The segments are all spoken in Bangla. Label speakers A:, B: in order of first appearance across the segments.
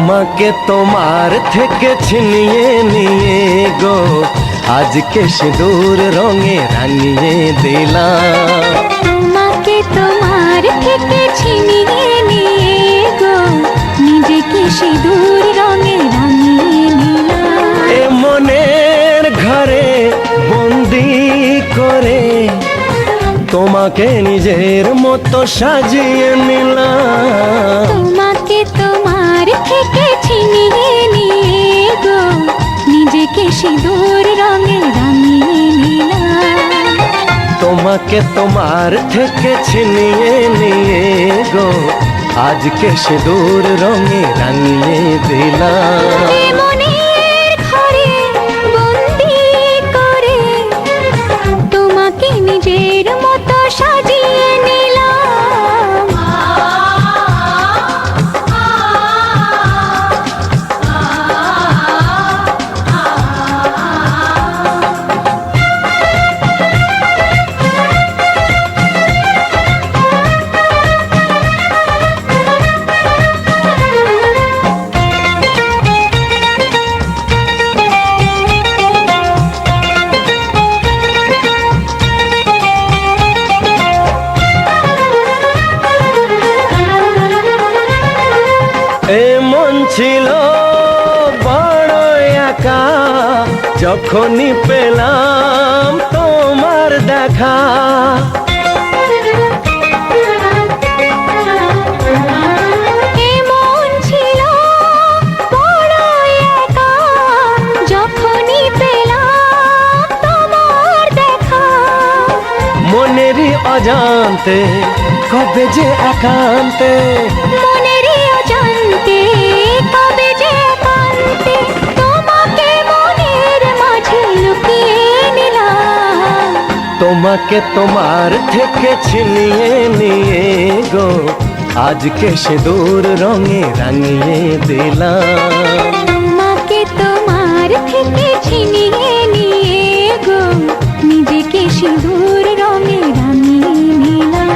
A: তোমাকে তোমার থেকে ছিনিয়ে নিয়ে গো আজকে সিঁদুর রঙে রাঙিয়ে দিলাম।
B: তোমাকে তোমার থেকে ছিনিয়ে নিয়ে গো নিজেকে সিঁদুর রঙে রাঙিয়ে নিলাম।
A: এ মনের ঘরে বন্দি করে তোমাকে নিজের মতো সাজিয়ে নিলাম।
B: তোমাকে তোমার থেকে ছিনিয়ে নিয়ে গো নিজেকে সিঁদুর রঙে রাঙিয়ে নিলাম।
A: তোমাকে তোমার থেকে ছিনিয়ে নিয়ে গো আজকে সিঁদুর রঙে রাঙিয়ে দিলাম।
B: এ মনের ঘরে বন্দি করে তোমাকে নিজের মতো সাজিয়ে নিলাম।
A: এ মন ছিল বড় একা যখনই পেলাম তোমার দেখা।
B: এ মন ছিল বড় একা যখনই পেলাম তোমার দেখা।
A: মনেরই অজান্তে কবে যে একান্তে,
B: মনেরই অজান্তে কবে যে একান্তে তোমাকে মনের মাঝে লুকিয়ে নিলাম।
A: তোমাকে তোমার থেকে ছিনিয়ে নিয়ে গো আজকে সিঁদুর রঙে রাঙিয়ে দিলাম।
B: তোমাকে তোমার থেকে ছিনিয়ে নিয়ে গো নিজেকে সিঁদুর রঙে রাঙিয়ে নিলাম।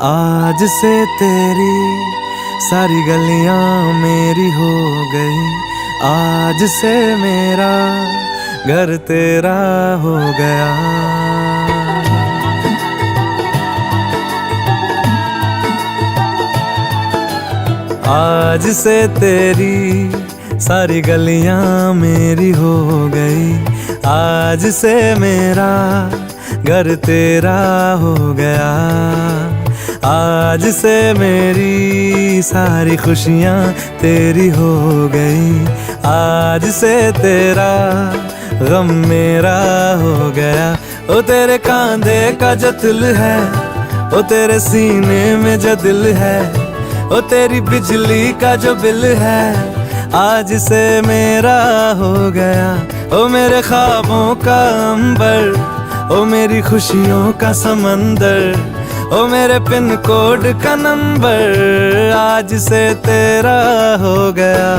C: आज से तेरी सारी गलियां मेरी हो गई, आज से मेरा घर तेरा हो गया। आज से तेरी सारी गलियां मेरी हो गई, आज से मेरा घर तेरा हो गया। आज से मेरी सारी खुशियाँ तेरी हो गई, आज से तेरा गम मेरा हो गया। ओ तेरे कांधे का जो तिल है, ओ तेरे सीने में जो दिल है, ओ तेरी बिजली का जो बिल है, आज से मेरा हो गया। ओ मेरे ख्वाबों का अंबर, ओ मेरी खुशियों का समंदर, ओ मेरे पिन कोड का नंबर, आज से तेरा हो गया।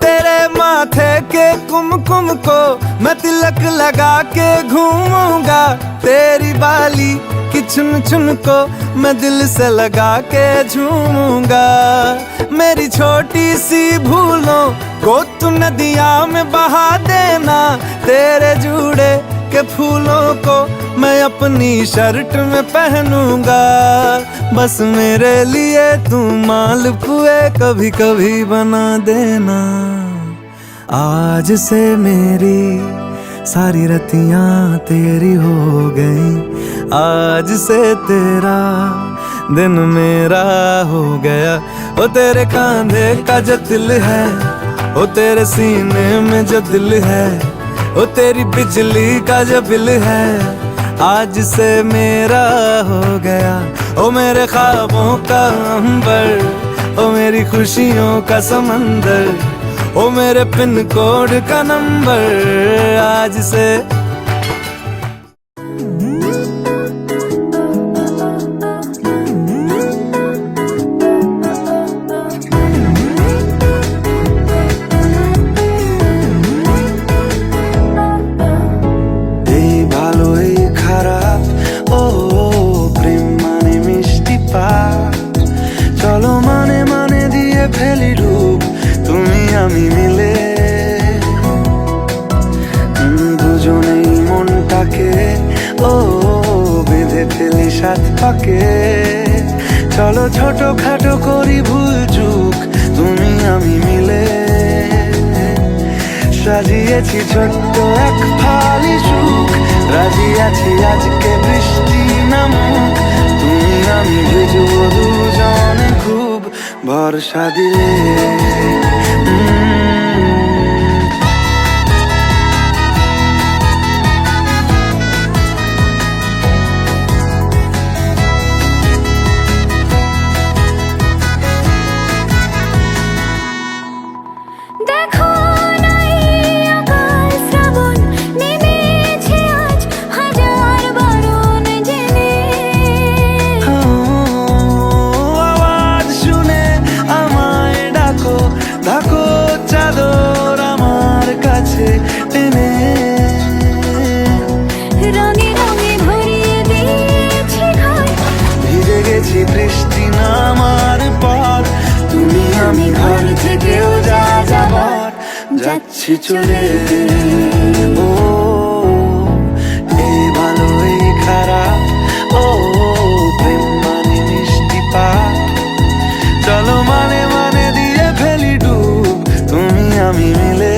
C: तेरे माथे के कुमकुम को मैं तिलक लगा के घूमूंगा, तेरी बाली की चुन चुन को मैं दिल से लगा के झूमूंगा। मेरी छोटी सी भूलों को तू नदिया में बहा देना, तेरे जूड़े के फूलों को मैं अपनी शर्ट में पहनूंगा। बस मेरे लिए तू मालपुए कभी कभी बना देना। आज से मेरी सारी रतियां तेरी हो गई, आज से तेरा दिन मेरा हो गया। ओ तेरे कांधे का जो दिल है, ओ तेरे सीने में जो दिल है, ओ तेरी बिजली का जो बिल है, आज से मेरा हो गया। ओ मेरे ख्वाबों का अंबर, ओ मेरी खुशियों का समंदर, ओ मेरे पिन कोड का नंबर, आज से
D: এই ভালো এই খারাপ, ও প্রেম মানে মিষ্টি পাপ। চলো মানে মানে দিয়ে ফেলি রূপ, তুমি আমি মিলে। দুজনেই মনটাকে ও বেঁধে ফেলি সাত পাকে। চলো ছোট খাটো করি ভুল চুক, তুমি আমি মিলে। সাজিয়েছি ছোট্ট এক ফালি সুখ, রাজি আছি আজকে বৃষ্টি নামুক। তুমি আমি ভিজবো দুজনে খুব, ভরসা দিলে।
B: দেখো নাই আকাশ শ্রাবণ, নেমেছে আজ হাজার বারণ জেনে।
D: আওয়াজ শুনে আমায় ডাকো, ডাকো চাদর আমার কাছে টেনে।
B: রঙে রঙে ভরিয়ে দিয়েছি ঘর,
D: ভিজে গেছি বৃষ্টি নামার পর, তুমি আমি ঘর থেকেও যা যাবার যাচ্ছি চলে। ও এই ভালো এই খারাপ, ও প্রেম মানে মিষ্টি পাপ। চলো মানে মানে দিয়ে ফেলি ডুব, তুমি আমি মিলে।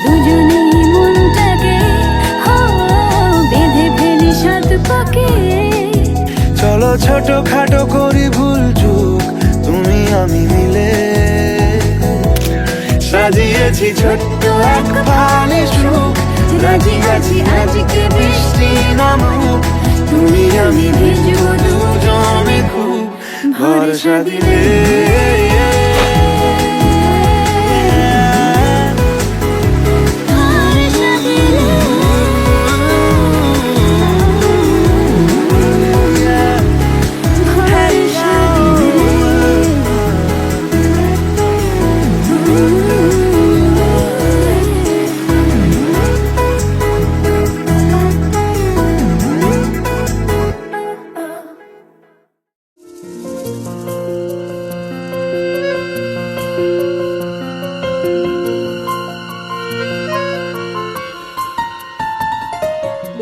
B: দুজনেই মনটাকে বেঁধে ফেলি সাত পাকে।
D: চলো ছোট খাটো করি ভুল চুক, তুমি আমি মিলে। সাজিয়েছি ছোট্ট এক ফালি সুখ, রাজি আছি আজকে বৃষ্টি নামুক। তুমি আমি ভিজবো দুজনে খুব, ভরসা দিলে।
B: ভরসা দিলে। ভরসা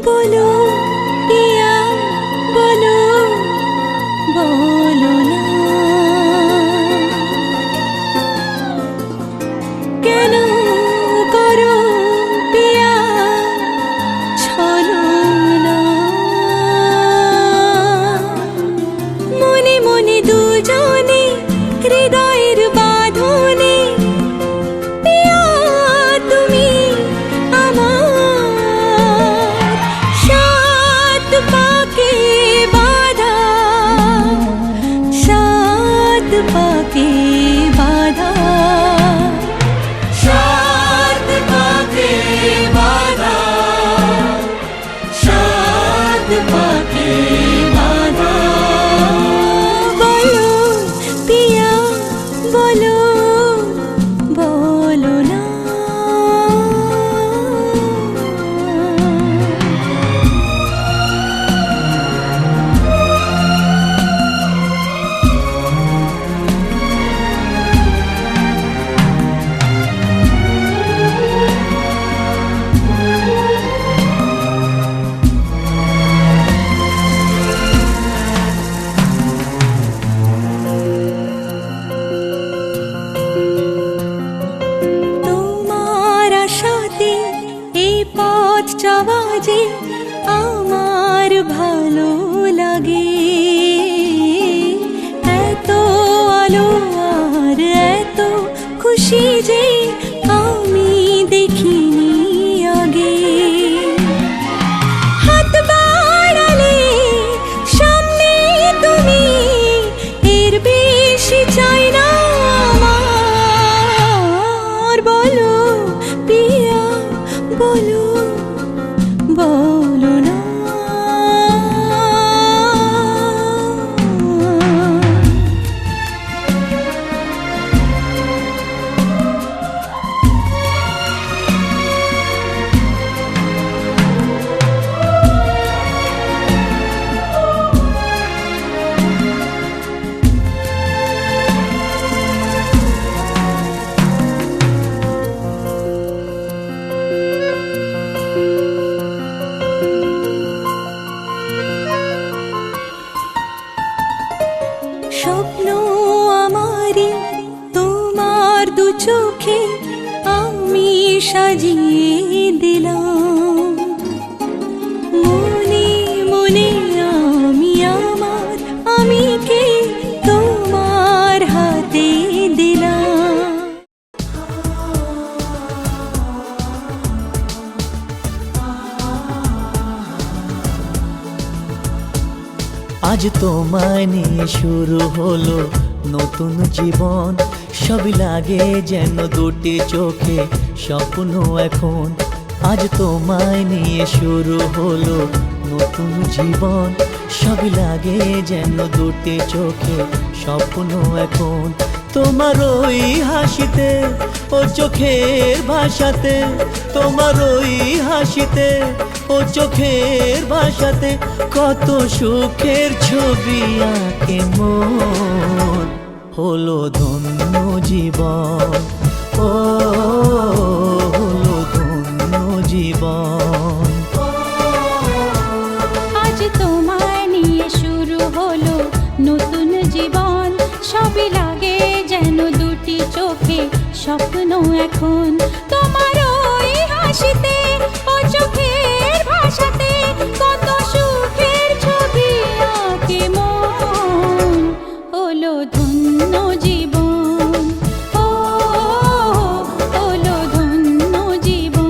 B: বলো পিয়া বলো, বলো না কেন করো পিয়া ছলনা। মনে মনে দুজনে হৃদয়ের বাঁধনে, পিয়া তুমি আমার। বলো বলো না। স্বপ্ন আমারি তোমার দু চোখে আমি সাজিয়ে দিলাম, মনে মনে আমি আমার আমিকে তোমার হাতে দিলাম।
E: আজ তোমায় নিয়ে শুরু হলো নতুন জীবন, সবই লাগে যেন দুটি চোখে স্বপ্ন এখন। আজ তোমায় নিয়ে শুরু হলো নতুন জীবন, সবই লাগে যেন দুটি চোখে স্বপ্ন এখন। তোমার ওই হাসিতে ও চোখের ভাষাতে, তোমার ওই হাসিতে ও চোখের ভাষাতে কত সুখের ছবি আঁকে মন। হলো ধন্য জীবন, ও হলো ধন্য জীবন।
B: আজ তোমায় নিয়ে শুরু হলো নতুন জীবন, সবই লাগে যেন দুটি চোখে স্বপ্ন এখন। তোমার ওই হাসিতে ও চোখের ভাষাতে কত সুখের ছবি আঁকে মন। হলো ধন্য জীবন, ও হলো ধন্য জীবন।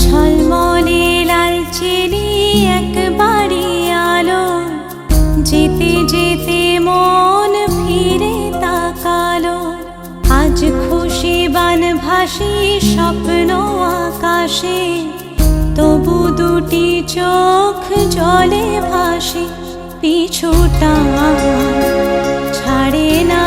B: ঝলমলে লাল চিনি একবারই আলো, যেতে যেতে মন ফিরে তাকালো। আজ খুশি বান ভাসি স্বপ্ন আকাশে, তবু দুটি চোখ জলে ভাসে। পিছুটা ছাড়ে না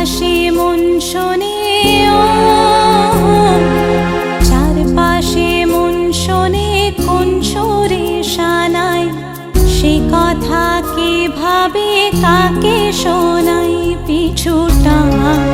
B: চারপাশে মন শোনে ও, চারপাশে মন শোনে কোন সুরে শানায়, সে কথা কে ভাবে কাকে শোনাই পিছুটান।